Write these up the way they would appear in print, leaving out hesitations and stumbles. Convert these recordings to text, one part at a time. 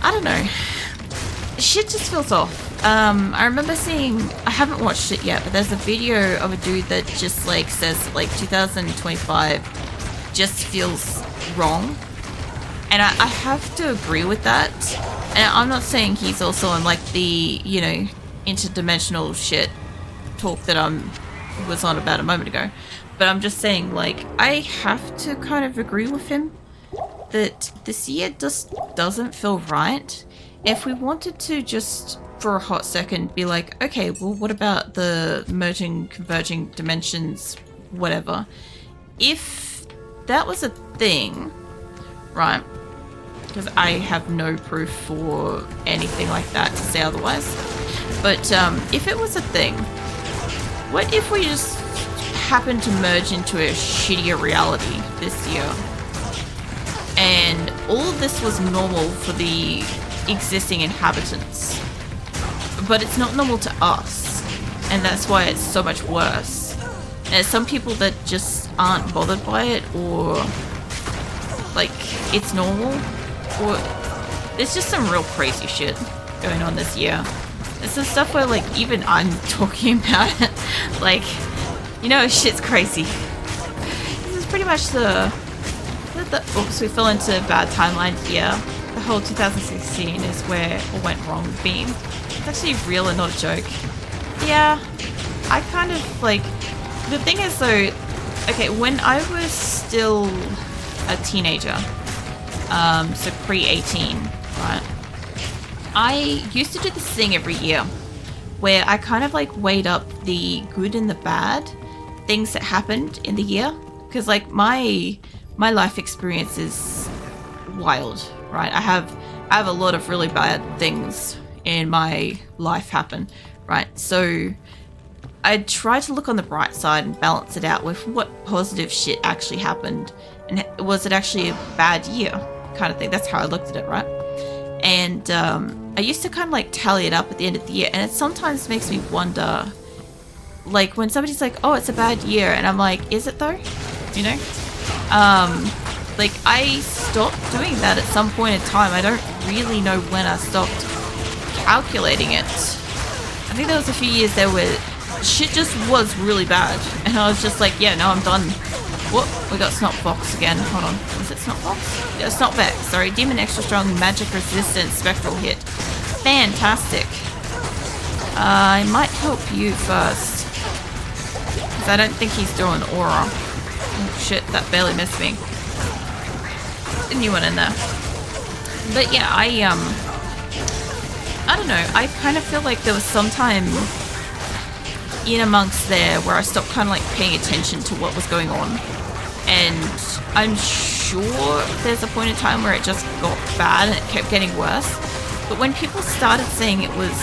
I don't know. Shit just feels off. I remember seeing, I haven't watched it yet, but there's a video of a dude that just like says like 2025 just feels wrong. And I have to agree with that. And I'm not saying he's also on like the, you know, interdimensional shit talk that was on about a moment ago. But I'm just saying, like, I have to kind of agree with him that this year just doesn't feel right. If we wanted to just for a hot second be like, okay, well, what about the merging, converging dimensions, whatever? If that was a thing, right? Because I have no proof for anything like that to say otherwise. But if it was a thing, what if we just happened to merge into a shittier reality this year? And all of this was normal for the existing inhabitants. But it's not normal to us. And that's why it's so much worse. And there's some people that just aren't bothered by it, or like it's normal, or there's just some real crazy shit going on this year. There's some stuff where like even I'm talking about it. Like, you know, shit's crazy. This is pretty much the oops, we fell into bad timeline here. The whole 2016 is where it all went wrong theme. It's actually real and not a joke. Yeah, I kind of like, the thing is though, okay, when I was still a teenager, so pre-18, right, I used to do this thing every year where I kind of like weighed up the good and the bad things that happened in the year, because like my life experience is wild, right? I have a lot of really bad things in my life happen, right? So I try to look on the bright side and balance it out with what positive shit actually happened, and was it actually a bad year kind of thing. That's how I looked at it, right? And I used to kind of like tally it up at the end of the year, and it sometimes makes me wonder, like when somebody's like, oh, it's a bad year, and I'm like, is it though? You know? Like I stopped doing that at some point in time. I don't really know when I stopped calculating it. I think there was a few years there where shit just was really bad, and I was just like, yeah, no, I'm done. What? We got Snotbox again. Hold on. Was it Snotbox? Yeah, Snotbex. Sorry. Demon extra strong, magic resistant, spectral hit. Fantastic. I might help you first, because I don't think he's doing aura. Oh shit, that barely missed me. A new one in there. But yeah, I don't know. I kind of feel like there was some time in amongst there where I stopped kind of like paying attention to what was going on. And I'm sure there's a point in time where it just got bad and it kept getting worse. But when people started saying it was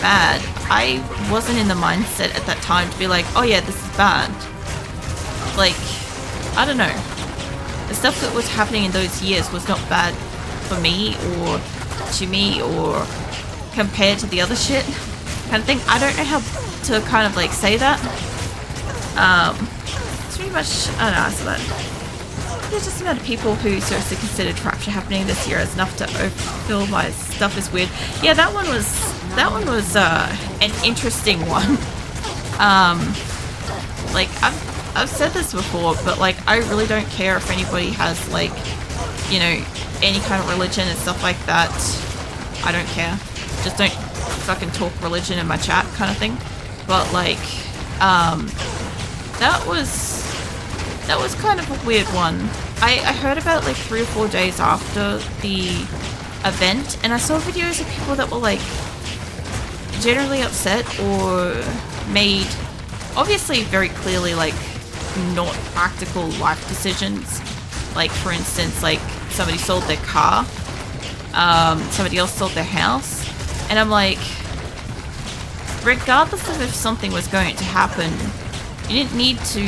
bad, I wasn't in the mindset at that time to be like, oh yeah, this is bad. Like, I don't know. The stuff that was happening in those years was not bad for me or to me or compared to the other shit kind of thing. I don't know how to kind of like say that. It's pretty much, I don't know, so that there's just the amount of people who seriously considered Rapture happening this year as enough to fill my stuff is weird. Yeah, that one was an interesting one. Like I've said this before, but like I really don't care if anybody has like, you know, any kind of religion and stuff like that. I don't care. Just don't fucking talk religion in my chat kind of thing. But like, that was kind of a weird one. I heard about it like 3 or 4 days after the event, and I saw videos of people that were like generally upset or made obviously very clearly like not practical life decisions. Like for instance, like somebody sold their car, somebody else sold their house, and I'm like, regardless of if something was going to happen, you didn't need to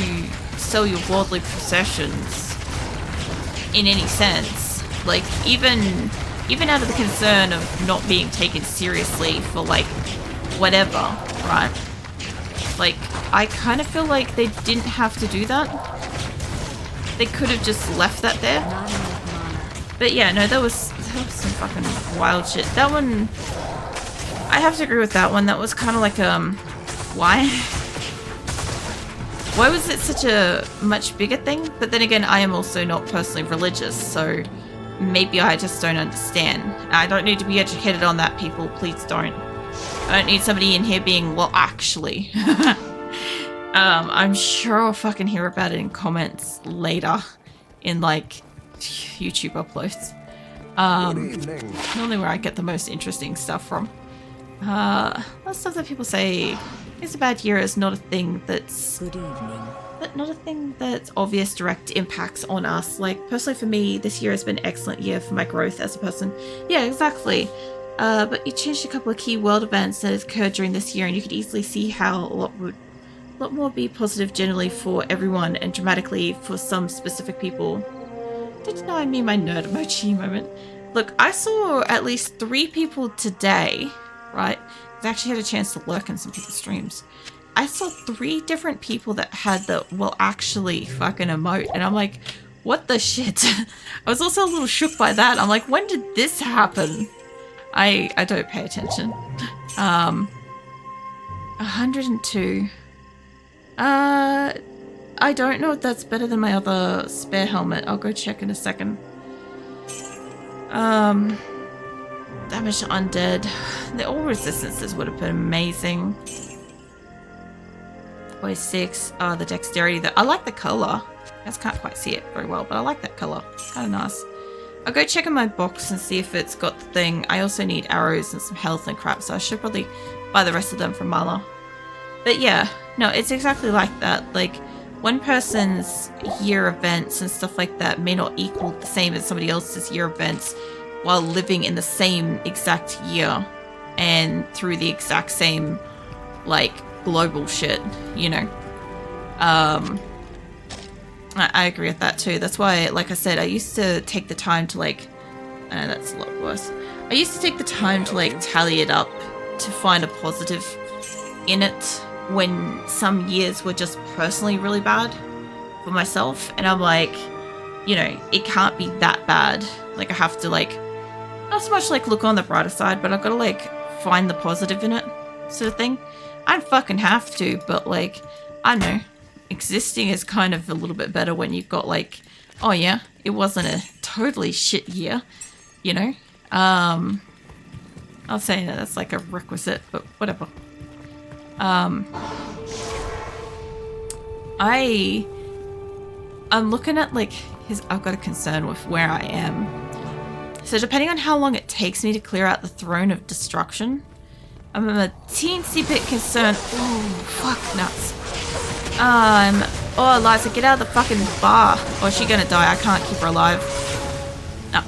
sell your worldly possessions in any sense. Like even out of the concern of not being taken seriously for like whatever, right? Like I kind of feel like they didn't have to do that. They could have just left that there. But yeah, no, there was that was some fucking wild shit. That one, I have to agree with that one. That was kind of like, why? Why was it such a much bigger thing? But then again, I am also not personally religious, so maybe I just don't understand. I don't need to be educated on that, people. Please don't. I don't need somebody in here being, well, actually. I'm sure I'll fucking hear about it in comments later in, like, YouTube uploads. Normally where I get the most interesting stuff from. Lots stuff that people say it's a bad year is not a thing that's... Good evening. Not a thing that's obvious direct impacts on us. Like, personally for me, this year has been an excellent year for my growth as a person. Yeah, exactly. But you changed a couple of key world events that has occurred during this year, and you could easily see how a lot more be positive generally for everyone and dramatically for some specific people. Don't you know I mean my nerd emoji moment? Look, I saw at least 3 people today, right? I actually had a chance to lurk in some people's streams. I saw 3 different people that had the, well, actually fucking emote. And I'm like, what the shit? I was also a little shook by that. I'm like, when did this happen? I don't pay attention. 102. I don't know if that's better than my other spare helmet. I'll go check in a second. Damage to undead. The all resistances would have been amazing. 46. Oh, the dexterity. I like the color. I just can't quite see it very well, but I like that color. It's kind of nice. I'll go check in my box and see if it's got the thing. I also need arrows and some health and crap, so I should probably buy the rest of them from Marla. But yeah, no, it's exactly like that. Like, one person's year events and stuff like that may not equal the same as somebody else's year events while living in the same exact year and through the exact same, like, global shit, you know. I agree with that too. That's why, like I said, I used to take the time to, like, I know that's a lot worse. I used to take the time to, like, tally it up to find a positive in it when some years were just personally really bad for myself. And I'm like, you know, it can't be that bad. Like, I have to, like, not so much, like, look on the brighter side, but I've got to, like, find the positive in it sort of thing. I don't fucking have to, but, like, I don't know. Existing is kind of a little bit better when you've got, like, oh yeah, it wasn't a totally shit year, you know. I'll say that that's like a requisite, but whatever. I'm looking at, like, I've got a concern with where I am. So depending on how long it takes me to clear out the Throne of Destruction, I'm a teensy bit concerned. Oh, fuck nuts. Oh, Eliza, get out of the fucking bar. Or is she gonna die? I can't keep her alive. No.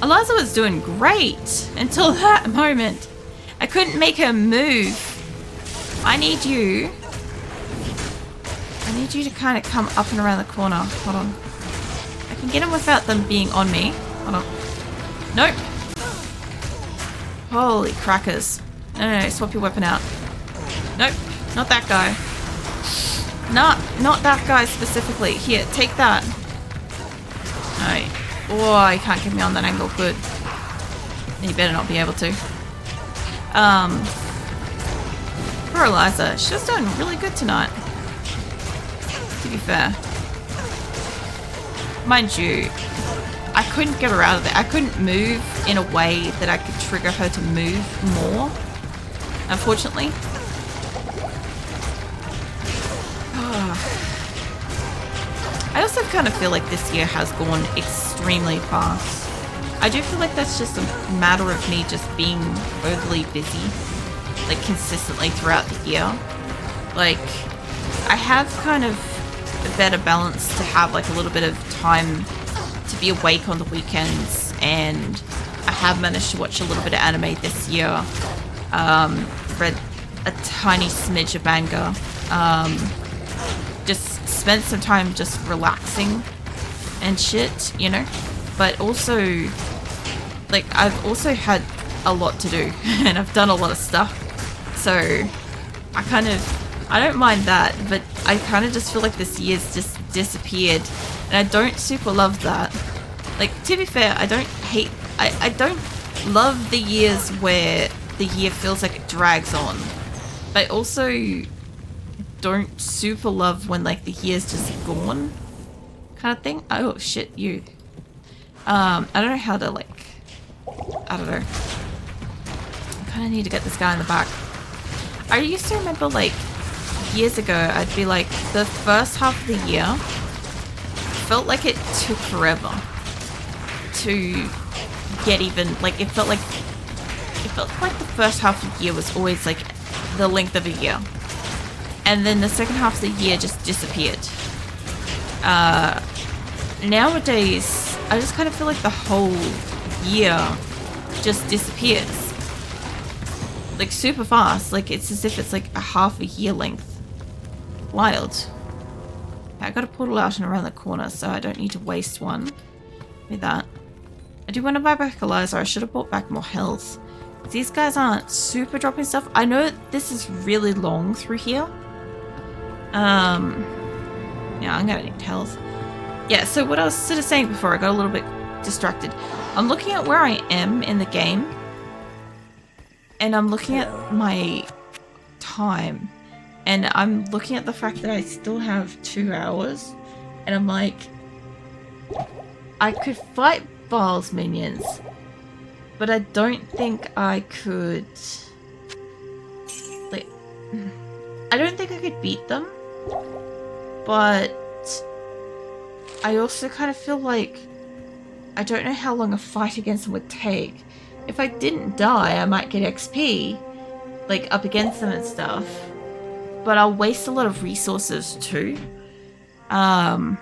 Eliza was doing great until that moment. I couldn't make her move. I need you to kind of come up and around the corner. Hold on. I can get him without them being on me. Hold on. Nope. Holy crackers. No, swap your weapon out. Nope, not that guy. Not that guy specifically. Here, take that. Alright. Oh, he can't get me on that angle. Good. He better not be able to. Poor Eliza. She's doing really good tonight. To be fair. Mind you, I couldn't get her out of there. I couldn't move in a way that I could trigger her to move more. Unfortunately. I also kind of feel like this year has gone extremely fast. I do feel like that's just a matter of me just being overly busy, like, consistently throughout the year. Like, I have kind of a better balance to have, like, a little bit of time to be awake on the weekends, and I have managed to watch a little bit of anime this year. Read a tiny smidge of manga. Just spent some time just relaxing and shit, you know. But also, like, I've also had a lot to do, and I've done a lot of stuff. So I don't mind that, but I kind of just feel like this year's just disappeared, and I don't super love that. Like, to be fair, I don't hate I don't love the years where the year feels like it drags on. But I also don't super love when like the year's just gone kind of thing. Oh shit, you. I don't know how to like, I don't know. I kind of need to get this guy in the back. I used to remember like years ago, I'd be like, the first half of the year felt like it took forever to get even, like it felt like the first half of the year was always like the length of a year. And then the second half of the year just disappeared. Nowadays, I just kind of feel like the whole year just disappears. Like super fast. Like it's as if it's like a half a year length. Wild. I got a portal out and around the corner, so I don't need to waste one with that. I do want to buy back Eliza. I should have bought back more health. These guys aren't super dropping stuff. I know this is really long through here. Yeah, I'm gonna need health. Yeah, so what I was sort of saying before, I got a little bit distracted. I'm looking at where I am in the game, and I'm looking at my time, and I'm looking at the fact that I still have 2 hours, and I'm like, I could fight Baal's minions, but I don't think I could, like, I don't think I could beat them, but I also kind of feel like I don't know how long a fight against them would take. If I didn't die, I might get XP, like, up against them and stuff, but I'll waste a lot of resources too. Yeah.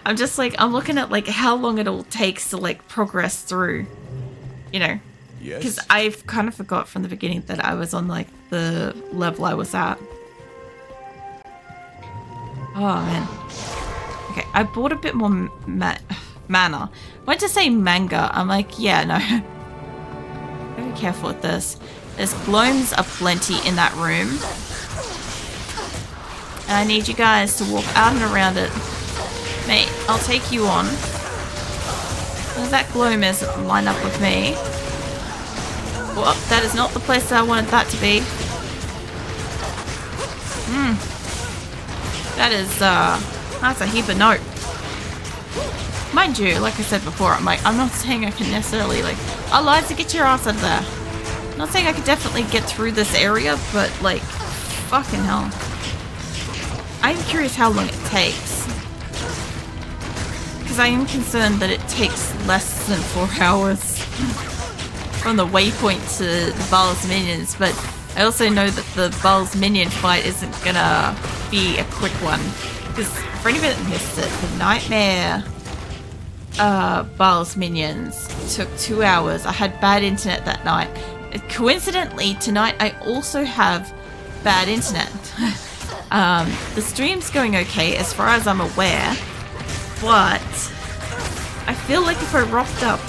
I'm just like, I'm looking at like how long it all takes to like progress through, you know, because I've kind of forgot from the beginning that I was on like the level I was at. Oh man. Okay, I bought a bit more mana. I went to say manga. I'm like, yeah, no. Very careful with this. There's glomes aplenty in that room. And I need you guys to walk out and around it. Mate, I'll take you on. As that gloom is line up with me. Well, that is not the place that I wanted that to be. That is, that's a heap of note. Mind you, like I said before, I'm not saying I can necessarily, like, Eliza, get your ass out of there. I'm not saying I could definitely get through this area, but, like, fucking hell. I'm curious how long it takes. Because I am concerned that it takes less than 4 hours from the waypoint to the Baal's minions, but I also know that the Baal's minion fight isn't gonna be a quick one. Because for anybody that missed it, the Nightmare Baal's minions took 2 hours. I had bad internet that night. Coincidentally, tonight I also have bad internet. The stream's going okay as far as I'm aware, but I feel like if I rocked up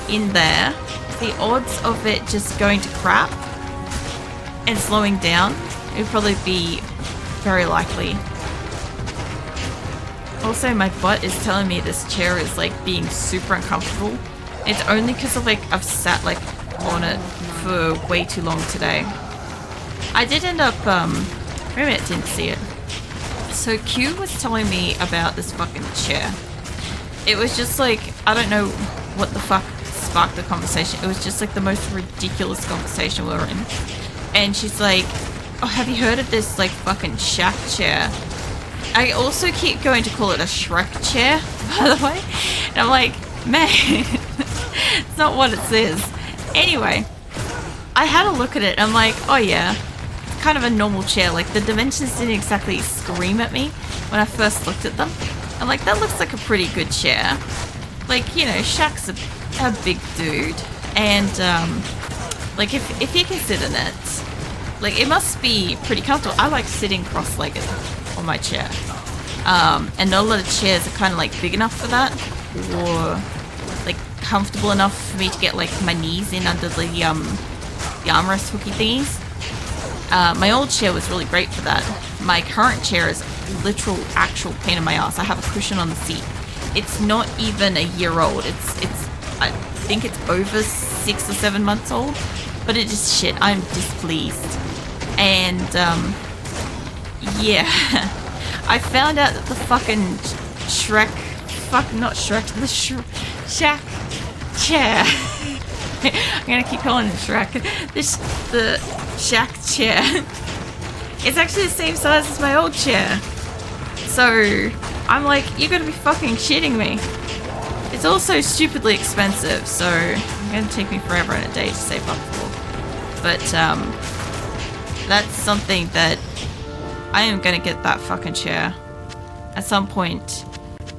in there, the odds of it just going to crap and slowing down would probably be very likely. Also, my butt is telling me this chair is like being super uncomfortable. It's only because of like I've sat like on it for way too long today. I did end up maybe I didn't see it. So Q was telling me about this fucking chair. It was just like, I don't know what the fuck sparked the conversation. It was just like the most ridiculous conversation we were in. And she's like, oh, have you heard of this like fucking shack chair? I also keep going to call it a Shrek chair, by the way. And I'm like, man, it's not what it says. Anyway, I had a look at it. I'm like, oh yeah, it's kind of a normal chair. Like the dimensions didn't exactly scream at me when I first looked at them. I'm like, that looks like a pretty good chair. Like, you know, Shaq's a big dude. And, like, if you can sit in it, like, it must be pretty comfortable. I like sitting cross-legged on my chair. And not a lot of chairs are kind of, like, big enough for that. Or, like, comfortable enough for me to get, like, my knees in under the armrest hooky thingies. My old chair was really great for that. My current chair is literal actual pain in my ass. I have a cushion on the seat. It's not even a year old. I think it's over 6 or 7 months old, but it is shit. I'm displeased. And, yeah. I found out that the fucking Shack chair. I'm gonna keep calling it Shrek. The Shack chair. It's actually the same size as my old chair. So, I'm like, you're gonna be fucking shitting me. It's also stupidly expensive, so it's gonna take me forever and a day to save up for. But, that's something that I am gonna get that fucking chair at some point.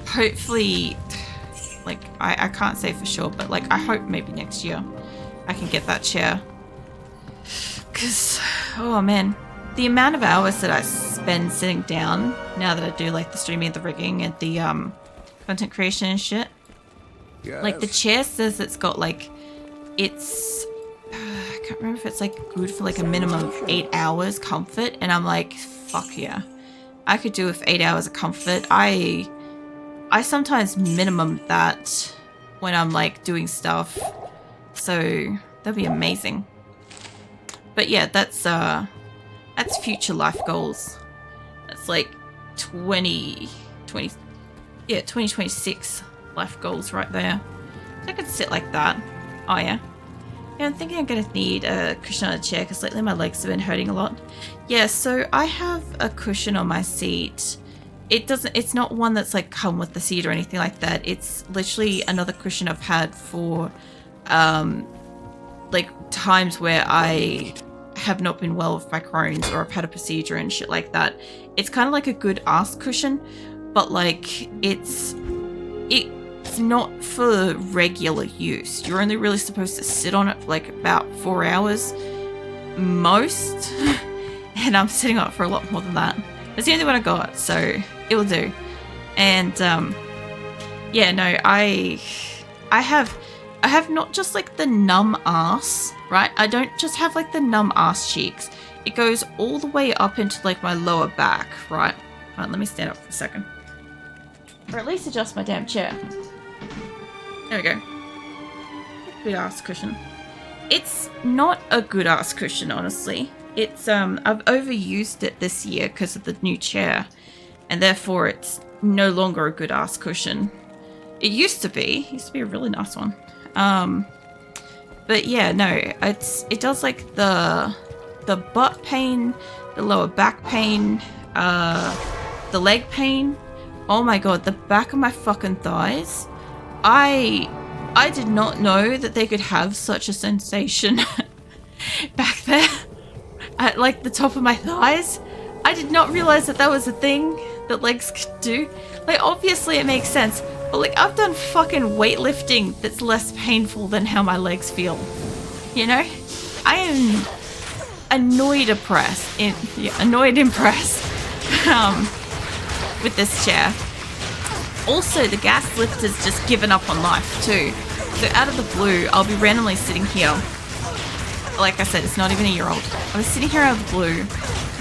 Hopefully, like, I can't say for sure, but like, I hope maybe next year I can get that chair. Cause, oh man, the amount of hours that I spend sitting down now that I do like the streaming and the rigging and the content creation and shit. Yes. Like the chair says it's got like, it's, I can't remember if it's like good for like a minimum of 8 hours comfort, and I'm like, fuck yeah, I could do with 8 hours of comfort. I sometimes minimum that when I'm like doing stuff, so that'd be amazing. But yeah, that's future life goals. That's like 2026 life goals right there. So I could sit like that. Oh yeah. Yeah, I'm thinking I'm gonna need a cushion on a chair because lately my legs have been hurting a lot. Yeah, so I have a cushion on my seat. It's not one that's like come with the seat or anything like that. It's literally another cushion I've had for like times where I have not been well with my Crohn's or I've had a procedure and shit like that. It's kind of like a good ass cushion, but like it's not for regular use. You're only really supposed to sit on it for like about 4 hours most, and I'm sitting on it for a lot more than that. It's the only one I got, so it will do. And yeah, no, I have not just like the numb ass, right? I don't just have like the numb ass cheeks. It goes all the way up into like my lower back, right? Alright, let me stand up for a second. Or at least adjust my damn chair. There we go. Good ass cushion. It's not a good ass cushion, honestly. It's I've overused it this year because of the new chair, and therefore it's no longer a good ass cushion. It used to be a really nice one. But yeah, no, it does like the butt pain, the lower back pain, the leg pain. Oh my god, the back of my fucking thighs. I did not know that they could have such a sensation back there at like the top of my thighs. I did not realize that that was a thing that legs could do. Like obviously it makes sense, but like I've done fucking weightlifting that's less painful than how my legs feel. You know? I am annoyed impressed with this chair. Also, the gas lift has just given up on life too. So out of the blue, I'll be randomly sitting here. Like I said, it's not even a year old. I was sitting here out of the blue,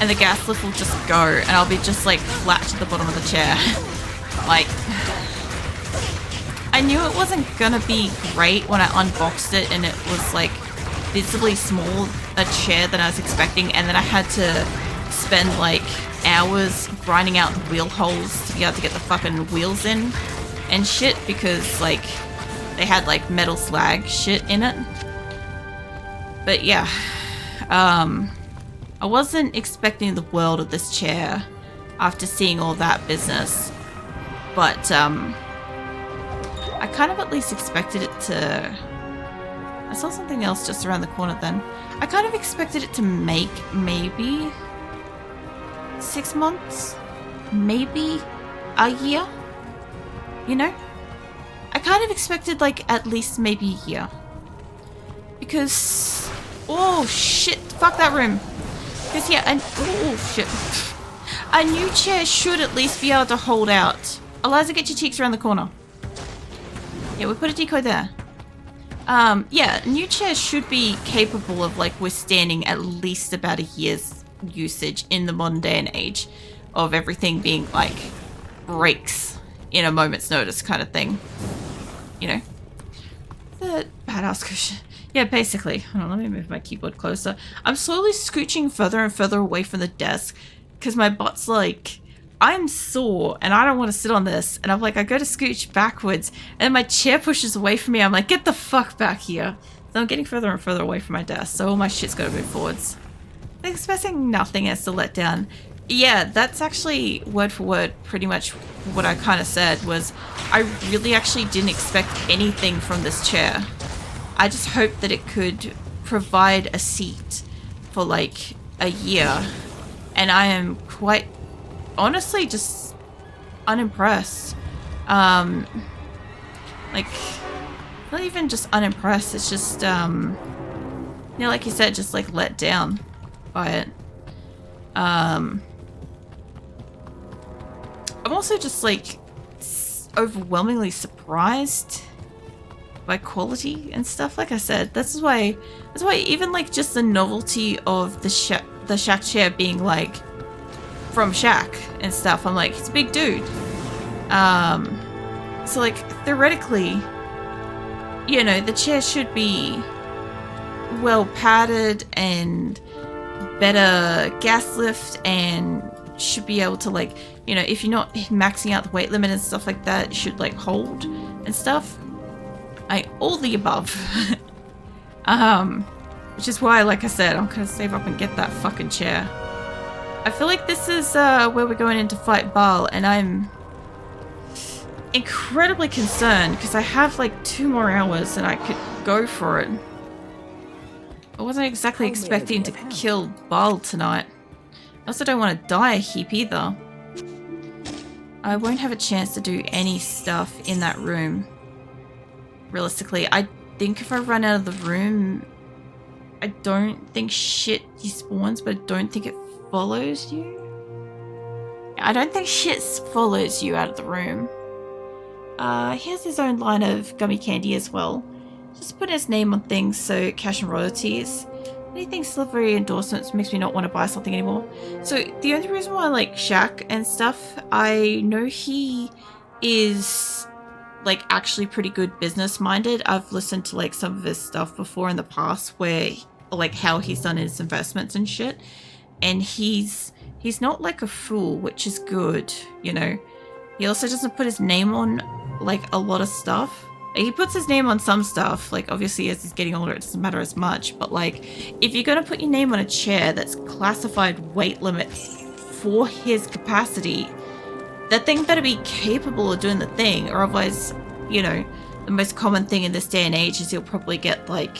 and the gas lift will just go, and I'll be just like flat to the bottom of the chair. Like, I knew it wasn't gonna be great when I unboxed it, and it was like visibly small a chair than I was expecting, and then I had to spend like hours grinding out wheel holes to be able to get the fucking wheels in and shit, because like they had like metal slag shit in it. But yeah, I wasn't expecting the world of this chair after seeing all that business, but I kind of at least expected it to. I saw something else just around the corner then. I kind of expected it to make maybe 6 months, maybe a year, you know? I kind of expected like at least maybe a year. Because, oh shit, fuck that room. Because yeah, oh shit. A new chair should at least be able to hold out. Eliza, get your cheeks around the corner. Yeah, we put a decoy there. Yeah, new chairs should be capable of like withstanding at least about a year's usage in the modern day and age of everything being like breaks in a moment's notice kind of thing. You know? The badass cushion. Yeah, basically. Hold on, let me move my keyboard closer. I'm slowly scooching further and further away from the desk because my butt's like, I'm sore and I don't want to sit on this. And I'm like, I go to scooch backwards and then my chair pushes away from me. I'm like, get the fuck back here. So I'm getting further and further away from my desk. So all my shit's got to move forwards. I'm expecting nothing as to let down. Yeah, that's actually word for word pretty much what I kind of said was I really actually didn't expect anything from this chair. I just hoped that it could provide a seat for like a year. And I am quite honestly just unimpressed. Like, not even just unimpressed, it's just, you know, like you said, just like let down by it. I'm also just like overwhelmingly surprised by quality and stuff. Like I said, that's why even like just the novelty of the Shack chair being like from Shack and stuff, I'm like, he's a big dude. So like theoretically, you know, the chair should be well padded and better gas lift and should be able to like, you know, if you're not maxing out the weight limit and stuff like that, it should like hold and stuff. All the above. Which is why, like I said, I'm gonna save up and get that fucking chair. I feel like this is where we're going in to fight Baal, and I'm incredibly concerned because I have like 2 more hours and I could go for it. I wasn't exactly expecting to kill Baal tonight. I also don't want to die a heap either. I won't have a chance to do any stuff in that room. Realistically, I think if I run out of the room, I don't think shit despawns, but I don't think it follows you. I don't think shit follows you out of the room. He has his own line of gummy candy as well. Just put his name on things so cash and royalties. Anything silvery endorsements makes me not want to buy something anymore. So the only reason why I like Shaq and stuff, I know he is like actually pretty good business minded. I've listened to like some of his stuff before in the past where like how he's done his investments and shit. And he's not like a fool, which is good, you know. He also doesn't put his name on like a lot of stuff. He puts his name on some stuff, like obviously as he's getting older it doesn't matter as much, but like if you're gonna put your name on a chair that's classified weight limit for his capacity, that thing better be capable of doing the thing, or otherwise, you know, the most common thing in this day and age is you'll probably get like,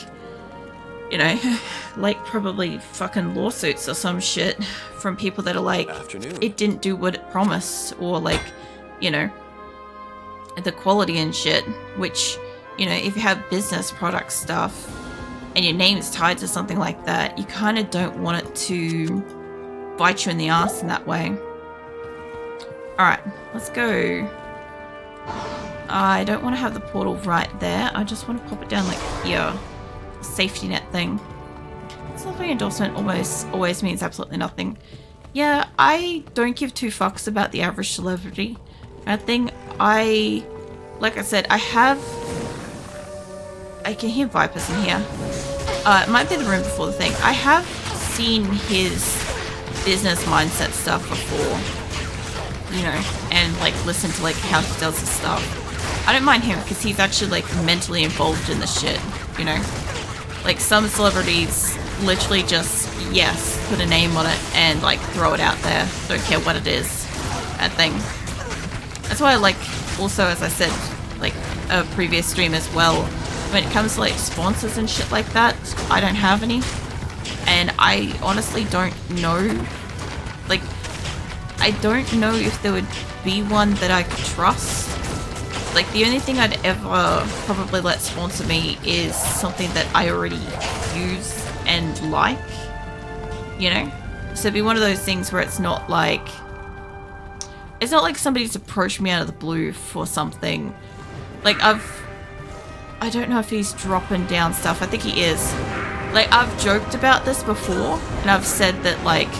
you know, like probably fucking lawsuits or some shit from people that are like, it didn't do what it promised, or like, you know, the quality and shit, which, you know, if you have business product stuff and your name is tied to something like that, you kind of don't want it to bite you in the ass in that way. Alright, let's go. I don't want to have the portal right there. I just want to pop it down like here. Safety net thing. Silvery endorsement always means absolutely nothing. Yeah, I don't give 2 fucks about the average celebrity. I think like I said, I can hear vipers in here. It might be the room before the thing. I have seen his business mindset stuff before, you know, and like listen to like how he does his stuff. I don't mind him because he's actually like mentally involved in the shit, you know. Like some celebrities literally just, yes, put a name on it and like throw it out there. Don't care what it is. That thing. That's why I like, also as I said, like a previous stream as well, when it comes to like sponsors and shit like that, I don't have any. And I honestly don't know, like, I don't know if there would be one that I could trust. Like the only thing I'd ever probably let sponsor me is something that I already use and like, you know? So it'd be one of those things where it's not like somebody's approached me out of the blue for something. Like I don't know if he's dropping down stuff. I think he is. Like I've joked about this before and I've said that like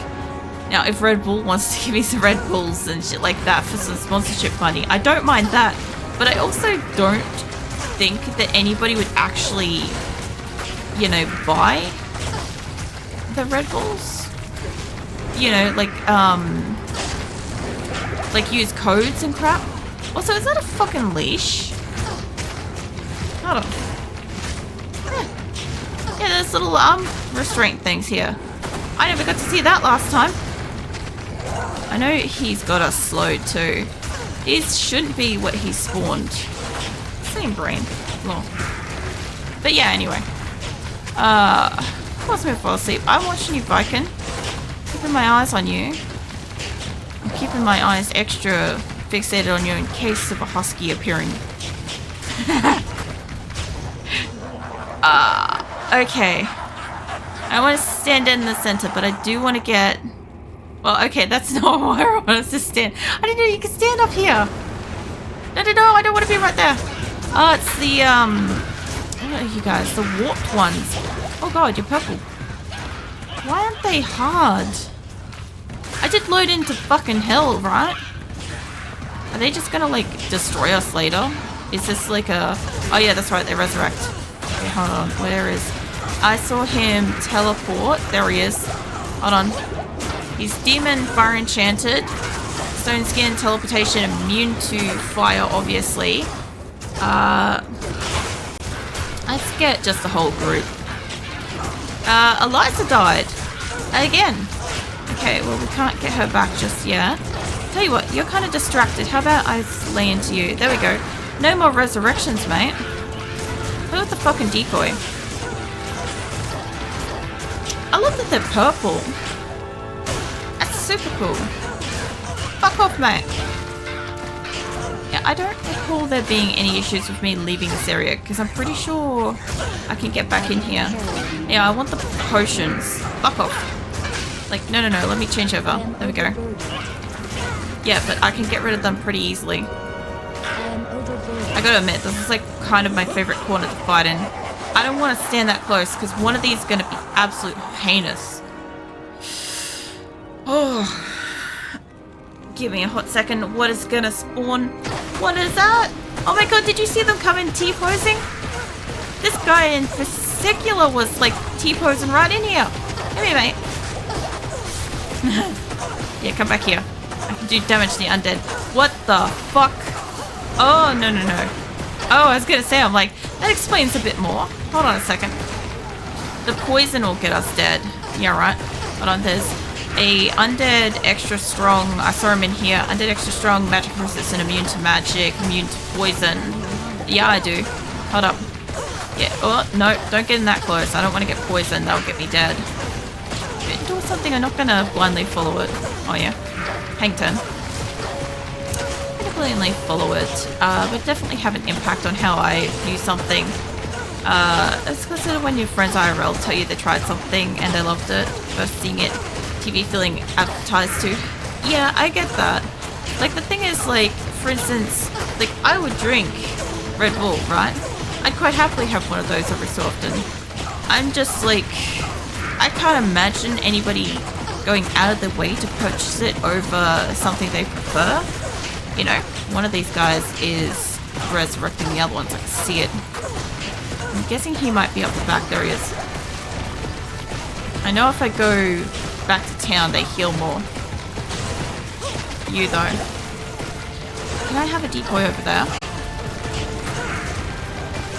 Now, if Red Bull wants to give me some Red Bulls and shit like that for some sponsorship money, I don't mind that. But I also don't think that anybody would actually, you know, buy the Red Bulls. You know, like use codes and crap. Also, is that a fucking leash? Hold on. Yeah, there's little restraint things here. I never got to see that last time. I know he's got us slowed too. These shouldn't be what he spawned. Same brain. Well. But yeah, anyway. Once we fall asleep, I'm watching you, Viking. Keeping my eyes on you. I'm keeping my eyes extra fixated on you in case of a husky appearing. Okay. I want to stand in the center, but I do want to get... Well, okay, that's not where I want us to stand. I didn't know you could stand up here. No, I don't want to be right there. Oh, it's the, what are you guys? The warped ones. Oh god, you're purple. Why aren't they hard? I did load into fucking hell, right? Are they just gonna, like, destroy us later? Is this like a... Oh yeah, that's right, they resurrect. Okay, hold on, where is... I saw him teleport. There he is. Hold on. He's demon, fire enchanted, stone skin, teleportation, immune to fire, obviously. Let's get just the whole group. Eliza died. Again. Okay, well, we can't get her back just yet. Tell you what, you're kind of distracted. How about I lay into you? There we go. No more resurrections, mate. Look at the fucking decoy. I love that they're purple. That's super cool. Fuck off, mate. Yeah, I don't recall there being any issues with me leaving this area, because I'm pretty sure I can get back in here. Yeah, I want the potions. Fuck off. Like, no, let me change over. There we go. Yeah, but I can get rid of them pretty easily. I gotta admit, this is like kind of my favorite corner to fight in. I don't want to stand that close, because one of these is going to be absolute heinous. Oh. Give me a hot second. What is going to spawn? What is that? Oh my god, did you see them come in T-posing? This guy in particular was like T-posing right in here. Come here, mate. Yeah, come back here. I can do damage to the undead. What the fuck? Oh, no. Oh, I was going to say, I'm like, that explains a bit more. Hold on a second. The poison will get us dead. Yeah, right. Hold on, there's a undead extra strong. I saw him in here. Undead extra strong, magic resistant, immune to magic, immune to poison. Yeah, I do. Hold up. Yeah. Oh, no, don't get in that close. I don't want to get poisoned. That'll get me dead. If it does something, I'm not going to blindly follow it. Oh, yeah. Hang 10. Blindly follow it, but definitely have an impact on how I view something. It's considered when your friends IRL tell you they tried something and they loved it, first seeing it, TV feeling advertised to. Yeah, I get that. Like, the thing is, like, for instance, like, I would drink Red Bull, right? I'd quite happily have one of those every so often. I'm just, like, I can't imagine anybody going out of their way to purchase it over something they prefer. You know, one of these guys is resurrecting the other ones. I can see it. I'm guessing he might be up the back. There he is. I know if I go back to town, they heal more. You, though. Can I have a decoy over there?